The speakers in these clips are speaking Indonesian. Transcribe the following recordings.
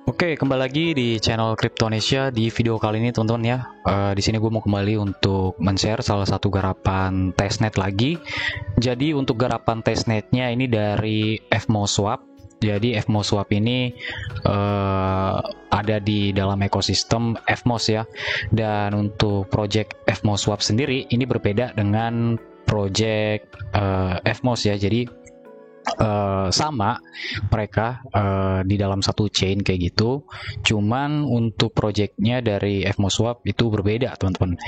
Oke, kembali lagi di channel Cryptonesia. Di video kali ini teman-teman ya, di sini gue mau kembali untuk men-share salah satu garapan testnet lagi. Jadi untuk garapan testnetnya ini dari FMOSwap. Jadi FMOSwap ini ada di dalam ekosistem FMOS ya. Dan untuk project FMOSwap sendiri ini berbeda dengan project FMOS ya. Jadi sama mereka di dalam satu chain kayak gitu, cuman untuk projectnya dari FMOSwap itu berbeda teman-teman.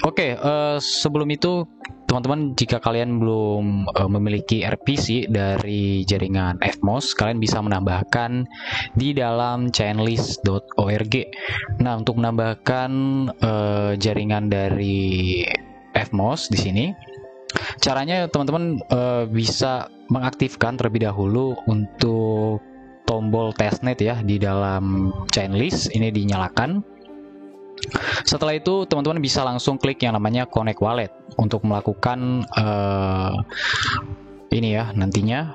Oke, sebelum itu teman-teman, jika kalian belum memiliki RPC dari jaringan FMOS, kalian bisa menambahkan di dalam chainlist.org. Nah, untuk menambahkan jaringan dari FMOS di sini, caranya teman-teman bisa mengaktifkan terlebih dahulu untuk tombol testnet ya di dalam chainlist ini dinyalakan. Setelah itu teman-teman bisa langsung klik yang namanya connect wallet untuk melakukan ini ya nantinya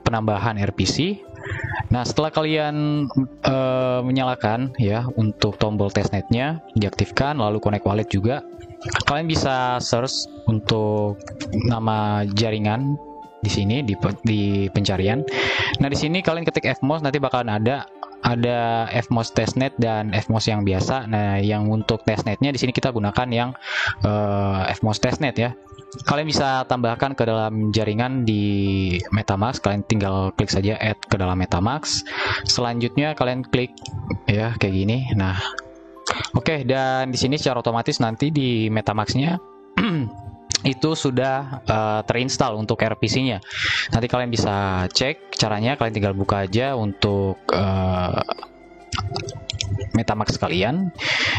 penambahan RPC. Nah, setelah kalian menyalakan ya untuk tombol testnetnya diaktifkan, lalu connect wallet juga, kalian bisa search untuk nama jaringan di sini di pencarian. Nah, di sini kalian ketik FMOS, nanti bakalan ada FMOS testnet dan FMOS yang biasa. Nah, yang untuk testnetnya di sini kita gunakan yang FMOS testnet ya. Kalian bisa tambahkan ke dalam jaringan di MetaMask. Kalian tinggal klik saja add ke dalam MetaMask. Selanjutnya kalian klik ya kayak gini. Nah, oke, dan di sini secara otomatis nanti di MetaMask-nya itu sudah terinstall untuk RPC-nya. Nanti kalian bisa cek caranya, kalian tinggal buka aja untuk MetaMask kalian.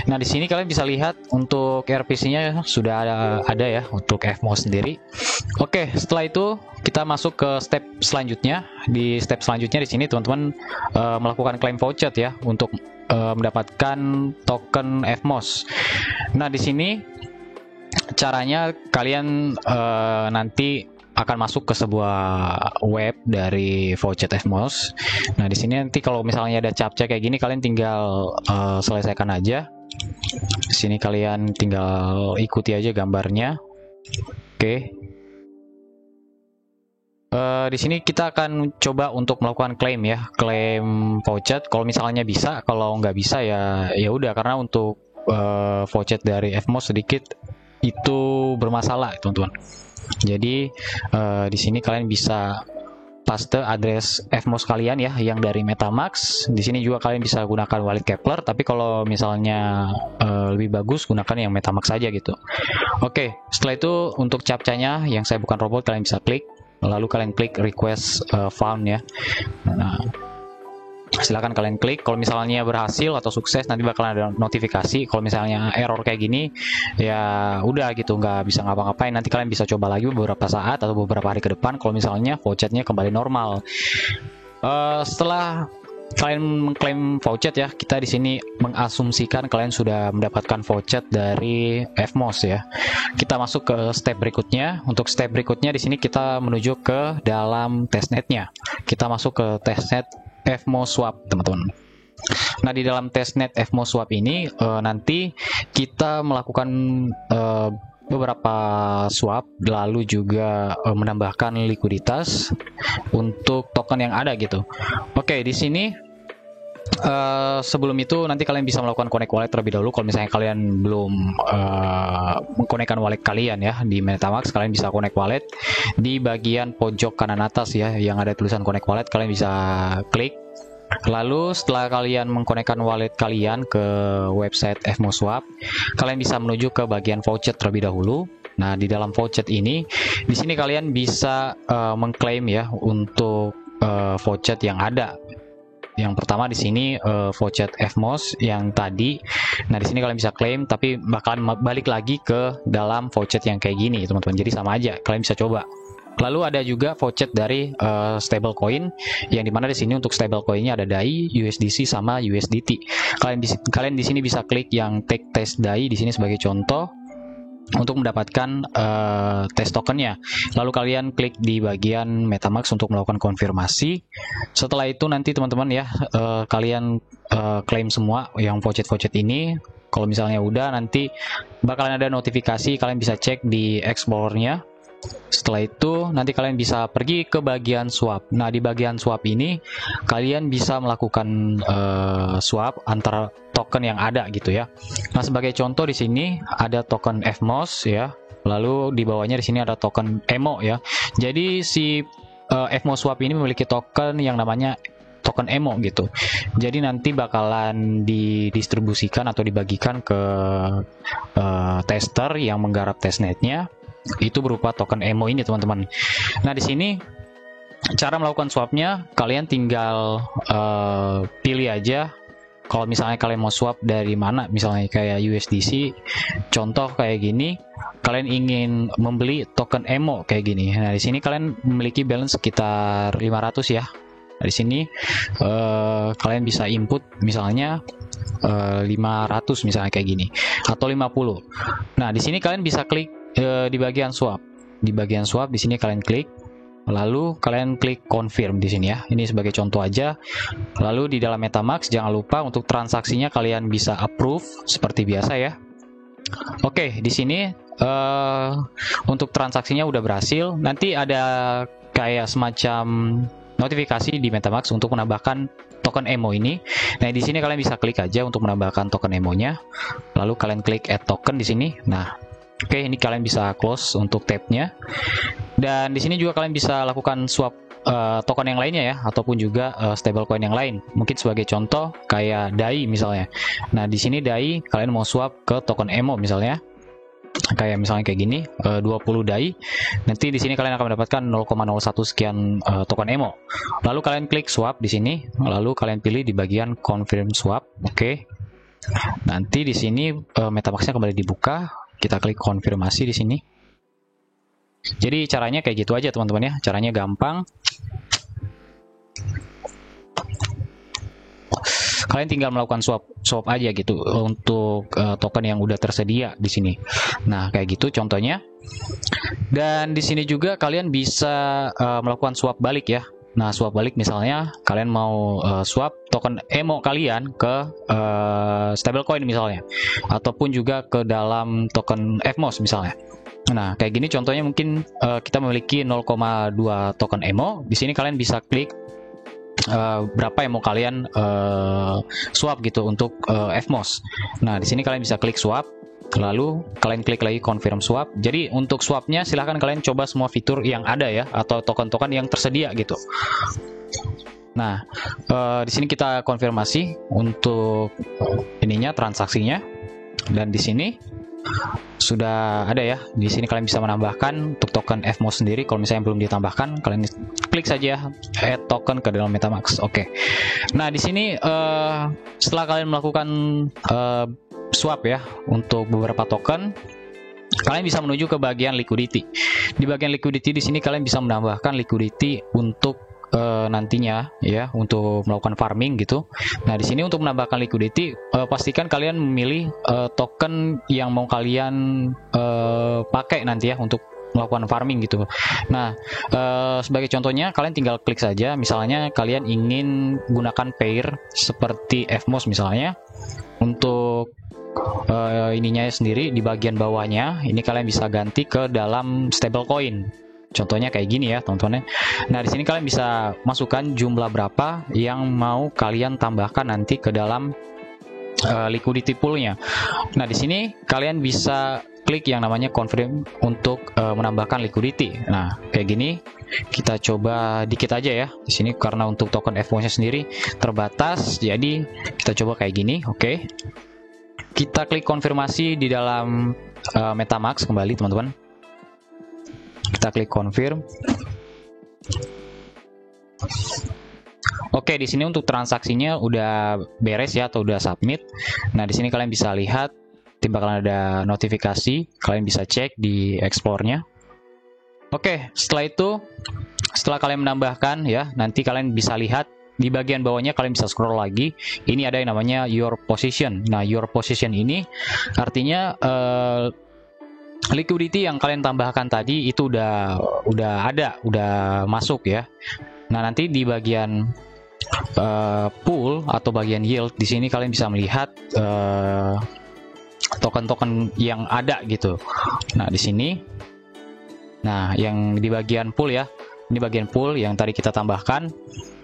Nah, di sini kalian bisa lihat untuk RPC-nya sudah ada ya untuk FMOS sendiri. Oke, setelah itu kita masuk ke step selanjutnya. Di step selanjutnya di sini teman-teman melakukan claim voucher ya untuk mendapatkan token FMOS. Nah, di sini caranya kalian nanti akan masuk ke sebuah web dari voucher FMOS. Nah, di sini nanti kalau misalnya ada captcha kayak gini, kalian tinggal selesaikan aja. Di sini kalian tinggal ikuti aja gambarnya. Oke. Di sini kita akan coba untuk melakukan klaim ya, klaim voucher. Kalau misalnya bisa, kalau nggak bisa ya udah, karena untuk voucher dari FMOS sedikit itu bermasalah teman-teman. Jadi di sini kalian bisa paste address FMOS kalian ya yang dari MetaMask. Di sini juga kalian bisa gunakan wallet Keplr, tapi kalau misalnya lebih bagus gunakan yang MetaMask saja gitu. Oke, setelah itu untuk captcha-nya yang saya bukan robot, kalian bisa klik, lalu kalian klik request found ya. Nah, silakan kalian klik. Kalau misalnya berhasil atau sukses, nanti bakalan ada notifikasi. Kalau misalnya error kayak gini, ya udah gitu, nggak bisa ngapa-ngapain. Nanti kalian bisa coba lagi beberapa saat atau beberapa hari ke depan kalau misalnya vouchernya kembali normal. Setelah kalian mengklaim voucher ya, kita di sini mengasumsikan kalian sudah mendapatkan voucher dari FMOS ya. Kita masuk ke step berikutnya. Untuk step berikutnya di sini kita menuju ke dalam testnetnya. Kita masuk ke testnet FMOSwap teman-teman. Nah, di dalam testnet FMOSwap ini nanti kita melakukan beberapa swap, lalu juga menambahkan likuiditas untuk token yang ada gitu. Oke, di sini sebelum itu nanti kalian bisa melakukan connect wallet terlebih dahulu. Kalau misalnya kalian belum mengkonekkan wallet kalian ya di MetaMask, kalian bisa connect wallet di bagian pojok kanan atas ya yang ada tulisan connect wallet. Kalian bisa klik. Lalu setelah kalian mengkonekkan wallet kalian ke website FMOSwap, kalian bisa menuju ke bagian voucher terlebih dahulu. Nah, di dalam voucher ini, di sini kalian bisa mengklaim ya untuk voucher yang ada. Yang pertama di sini voucher FMOS yang tadi. Nah, di sini kalian bisa klaim, tapi bakalan balik lagi ke dalam voucher yang kayak gini, teman-teman. Jadi sama aja, kalian bisa coba. Lalu ada juga voucher dari stablecoin, yang dimana di sini untuk stablecoinnya ada DAI, USDC sama USDT. Kalian di sini bisa klik yang take test DAI di sini sebagai contoh. untuk mendapatkan test tokennya. Lalu kalian klik di bagian MetaMask untuk melakukan konfirmasi. Setelah itu nanti teman-teman ya, kalian klaim semua yang voucher ini. Kalau misalnya udah, nanti bakalan ada notifikasi, kalian bisa cek di Explorer-nya. Setelah itu nanti kalian bisa pergi ke bagian swap. Nah, di bagian swap ini kalian bisa melakukan swap antara token yang ada gitu ya. Nah, sebagai contoh di sini ada token FMOS ya. Lalu di bawahnya di sini ada token EMO ya. Jadi si FMOS swap ini memiliki token yang namanya token EMO gitu. Jadi nanti bakalan didistribusikan atau dibagikan ke tester yang menggarap testnetnya. Itu berupa token EMO ini teman-teman. Nah, di sini cara melakukan swapnya, kalian tinggal pilih aja. Kalau misalnya kalian mau swap dari mana, misalnya kayak USDC, contoh kayak gini, kalian ingin membeli token EMO kayak gini. Nah, di sini kalian memiliki balance sekitar 500 ya. Nah, di sini kalian bisa input misalnya 500 misalnya kayak gini, atau 50. Nah, di sini kalian bisa klik di bagian swap. Di bagian swap di sini kalian klik, lalu kalian klik confirm di sini ya. Ini sebagai contoh aja. Lalu di dalam MetaMask jangan lupa untuk transaksinya kalian bisa approve seperti biasa ya. Oke, di sini untuk transaksinya udah berhasil. Nanti ada kayak semacam notifikasi di MetaMask untuk menambahkan token EMO ini. Nah, di sini kalian bisa klik aja untuk menambahkan token EMO-nya. Lalu kalian klik add token di sini. Nah, oke, ini kalian bisa close untuk tabnya. Dan di sini juga kalian bisa lakukan swap token yang lainnya ya, ataupun juga stablecoin yang lain. Mungkin sebagai contoh kayak DAI misalnya. Nah, di sini DAI kalian mau swap ke token EMO misalnya. Kayak misalnya kayak gini, 20 DAI. Nanti di sini kalian akan mendapatkan 0,01 sekian token EMO. Lalu kalian klik swap di sini, lalu kalian pilih di bagian confirm swap. Oke. Nanti di sini MetaMask-nya kembali dibuka. Kita klik konfirmasi di sini. Jadi caranya kayak gitu aja teman-teman ya. Caranya gampang. Kalian tinggal melakukan swap aja gitu untuk token yang udah tersedia di sini. Nah, kayak gitu contohnya. Dan di sini juga kalian bisa melakukan swap balik ya. Nah, swap balik misalnya kalian mau swap token EMO kalian ke stablecoin misalnya, ataupun juga ke dalam token FMOS misalnya. Nah, kayak gini contohnya mungkin kita memiliki 0,2 token EMO. Di sini kalian bisa klik berapa yang mau kalian swap gitu untuk FMOS. Nah, di sini kalian bisa klik swap. Lalu kalian klik lagi confirm swap. Jadi untuk swapnya silahkan kalian coba semua fitur yang ada ya, atau token-token yang tersedia gitu. Nah, di sini kita konfirmasi untuk ininya, transaksinya. Dan di sini sudah ada ya. Di sini kalian bisa menambahkan untuk token FMOS sendiri. Kalau misalnya belum ditambahkan, kalian klik saja add token ke dalam MetaMask. Oke. Nah, di sini setelah kalian melakukan swap ya untuk beberapa token, kalian bisa menuju ke bagian liquidity. Di bagian liquidity di sini kalian bisa menambahkan liquidity untuk nantinya ya, untuk melakukan farming gitu. Nah, di sini untuk menambahkan liquidity, pastikan kalian memilih token yang mau kalian pakai nanti ya untuk melakukan farming gitu. Nah, sebagai contohnya kalian tinggal klik saja. Misalnya kalian ingin gunakan pair seperti FMOS misalnya. Untuk ininya sendiri di bagian bawahnya ini kalian bisa ganti ke dalam stablecoin. Contohnya kayak gini ya teman-teman. Nah, di sini kalian bisa masukkan jumlah berapa yang mau kalian tambahkan nanti ke dalam liquidity poolnya. Nah, di sini kalian bisa klik yang namanya confirm untuk menambahkan liquidity. Nah, kayak gini. Kita coba dikit aja ya di sini karena untuk token FMOS-nya sendiri terbatas. Jadi kita coba kayak gini. Oke. Kita klik konfirmasi di dalam MetaMask kembali teman-teman. Kita klik confirm. Oke, di sini untuk transaksinya udah beres ya, atau udah submit. Nah, di sini kalian bisa lihat bakalan ada notifikasi. Kalian bisa cek di Explore-nya. Oke, setelah itu, setelah kalian menambahkan ya, nanti kalian bisa lihat di bagian bawahnya, kalian bisa scroll lagi. Ini ada yang namanya your position. Nah, your position ini artinya liquidity yang kalian tambahkan tadi itu udah ada, udah masuk ya. Nah, nanti di bagian pool atau bagian yield di sini kalian bisa melihat token-token yang ada gitu. Nah, di sini, nah yang di bagian pool ya, ini bagian pool yang tadi kita tambahkan.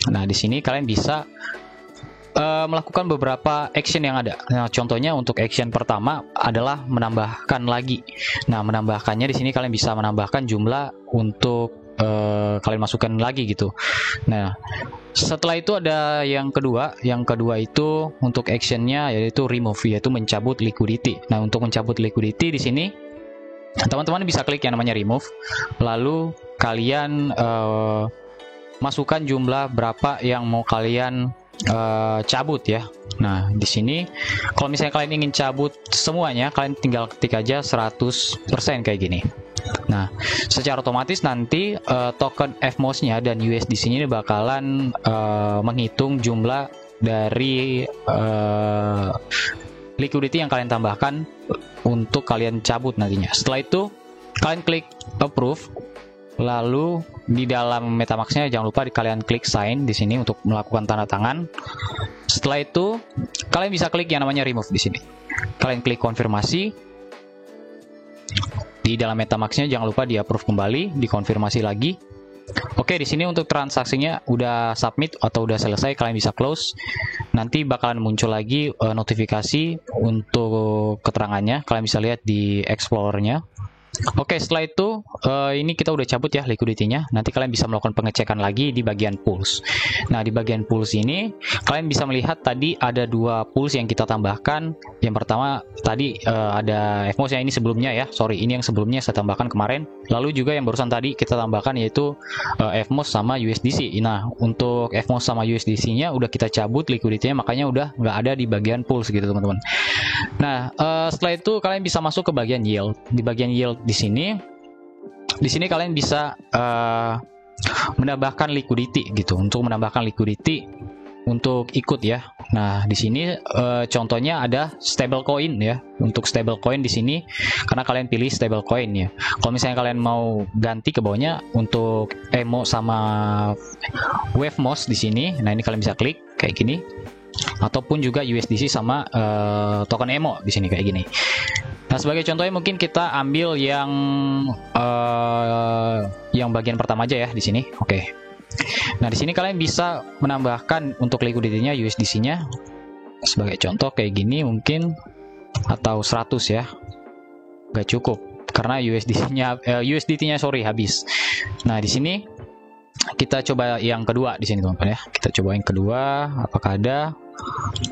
Nah, di sini kalian bisa melakukan beberapa action yang ada. Nah, contohnya untuk action pertama adalah menambahkan lagi. Nah, menambahkannya di sini kalian bisa menambahkan jumlah untuk kalian masukkan lagi gitu. Nah, setelah itu ada yang kedua. Yang kedua itu untuk actionnya yaitu remove, yaitu mencabut liquidity. Nah, untuk mencabut liquidity di sini teman-teman bisa klik yang namanya remove, lalu kalian masukkan jumlah berapa yang mau kalian cabut ya. Nah, di sini kalau misalnya kalian ingin cabut semuanya, kalian tinggal ketik aja 100% kayak gini. Nah, secara otomatis nanti token FMOS-nya dan USDC-nya ini bakalan menghitung jumlah dari liquidity yang kalian tambahkan untuk kalian cabut nantinya. Setelah itu kalian klik approve, lalu di dalam MetaMask-nya jangan lupa kalian klik sign di sini untuk melakukan tanda tangan. Setelah itu kalian bisa klik yang namanya remove di sini. Kalian klik konfirmasi. Di dalam MetaMask-nya jangan lupa di approve kembali, dikonfirmasi lagi. Oke, di sini untuk transaksinya udah submit atau udah selesai, kalian bisa close. Nanti bakalan muncul lagi notifikasi untuk keterangannya. Kalian bisa lihat di Explorer-nya. Oke, setelah itu ini kita udah cabut ya liquidity-nya. Nanti kalian bisa melakukan pengecekan lagi di bagian pools. Nah, di bagian pools ini kalian bisa melihat tadi ada dua pools yang kita tambahkan. Yang pertama tadi ada FMOS yang ini sebelumnya ya. Sorry, ini yang sebelumnya saya tambahkan kemarin. Lalu juga yang barusan tadi kita tambahkan yaitu FMOS sama USDC. Nah, untuk FMOS sama USDC-nya udah kita cabut liquidity-nya, makanya udah nggak ada di bagian pools gitu teman-teman. Nah, setelah itu kalian bisa masuk ke bagian yield. Di bagian yield di sini kalian bisa menambahkan liquidity gitu. Untuk menambahkan liquidity untuk ikut ya. Nah, di sini contohnya ada stablecoin ya. Untuk stablecoin di sini karena kalian pilih stablecoin ya. Kalau misalnya kalian mau ganti ke bawahnya untuk EMO sama WaveMOS di sini, nah ini kalian bisa klik kayak gini. Ataupun juga USDC sama token EMO di sini kayak gini. Nah, sebagai contohnya mungkin kita ambil yang bagian pertama aja ya di sini. Oke. Nah, di sini kalian bisa menambahkan untuk liquidity-nya USDC-nya sebagai contoh kayak gini mungkin, atau 100 ya. Gak cukup karena USDT-nya sorry habis. Nah, di sini kita coba yang kedua di sini teman-teman ya. Kita coba yang kedua, apakah ada.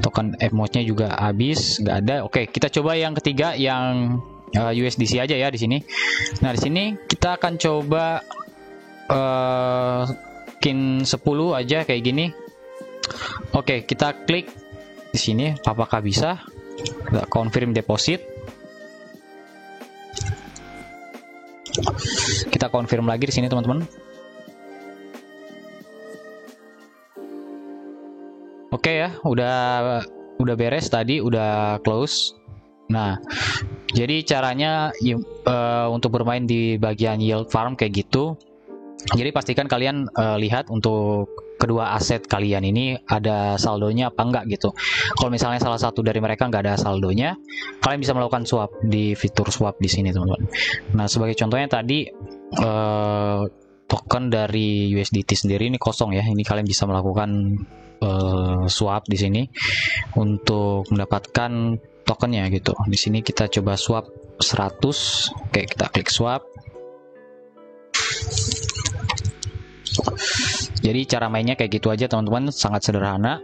Token FMOS-nya juga habis, nggak ada. Oke, kita coba yang ketiga yang USDC aja ya di sini. Nah, di sini kita akan coba skin 10 aja kayak gini. Oke, kita klik di sini apakah bisa. Kita confirm deposit. Kita confirm lagi di sini teman-teman. Oke ya, udah beres tadi, udah close. Nah, jadi caranya untuk bermain di bagian yield farm kayak gitu. Jadi pastikan kalian lihat untuk kedua aset kalian ini ada saldonya apa enggak gitu. Kalau misalnya salah satu dari mereka nggak ada saldonya, kalian bisa melakukan swap di fitur swap di sini teman-teman. Nah, sebagai contohnya tadi token dari USDT sendiri ini kosong ya. Ini kalian bisa melakukan swap di sini untuk mendapatkan tokennya gitu. Di sini kita coba swap 100. Oke, kita klik swap. Jadi cara mainnya kayak gitu aja teman-teman, sangat sederhana.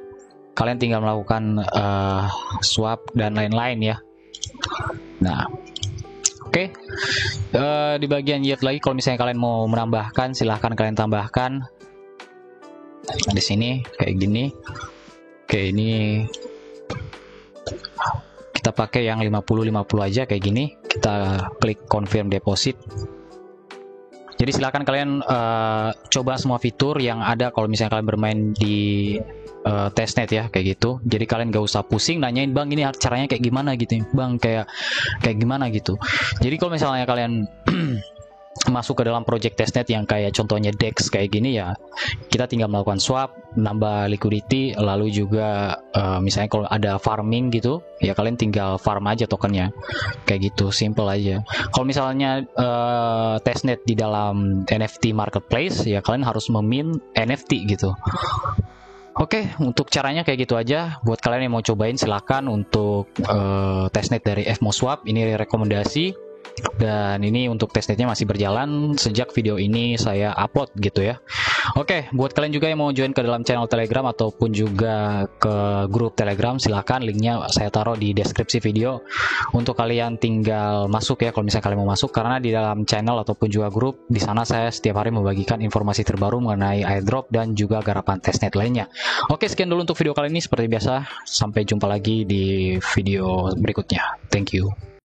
Kalian tinggal melakukan swap dan lain-lain ya. Nah, oke. Di bagian yield lagi, kalau misalnya kalian mau menambahkan, silahkan kalian tambahkan. Di sini kayak gini. Oke, ini kita pakai yang 50-50 aja kayak gini. Kita klik confirm deposit. Jadi silakan kalian coba semua fitur yang ada kalau misalnya kalian bermain di testnet ya, kayak gitu. Jadi kalian gak usah pusing nanyain, bang ini caranya kayak gimana gitu, bang kayak gimana gitu. Jadi kalau misalnya kalian masuk ke dalam project testnet yang kayak contohnya DEX kayak gini ya, kita tinggal melakukan swap, nambah liquidity, lalu juga misalnya kalau ada farming gitu ya, kalian tinggal farm aja tokennya, kayak gitu, simple aja. Kalau misalnya testnet di dalam NFT marketplace ya, kalian harus memint NFT gitu. Oke, untuk caranya kayak gitu aja. Buat kalian yang mau cobain silahkan untuk testnet dari FMOSwap, ini rekomendasi. Dan ini untuk testnetnya masih berjalan sejak video ini saya upload gitu ya. Oke, buat kalian juga yang mau join ke dalam channel Telegram ataupun juga ke grup Telegram, silahkan, linknya saya taruh di deskripsi video. Untuk kalian tinggal masuk ya kalau misalnya kalian mau masuk, karena di dalam channel ataupun juga grup di sana saya setiap hari membagikan informasi terbaru mengenai airdrop dan juga garapan testnet lainnya. Oke, sekian dulu untuk video kali ini. Seperti biasa, sampai jumpa lagi di video berikutnya. Thank you.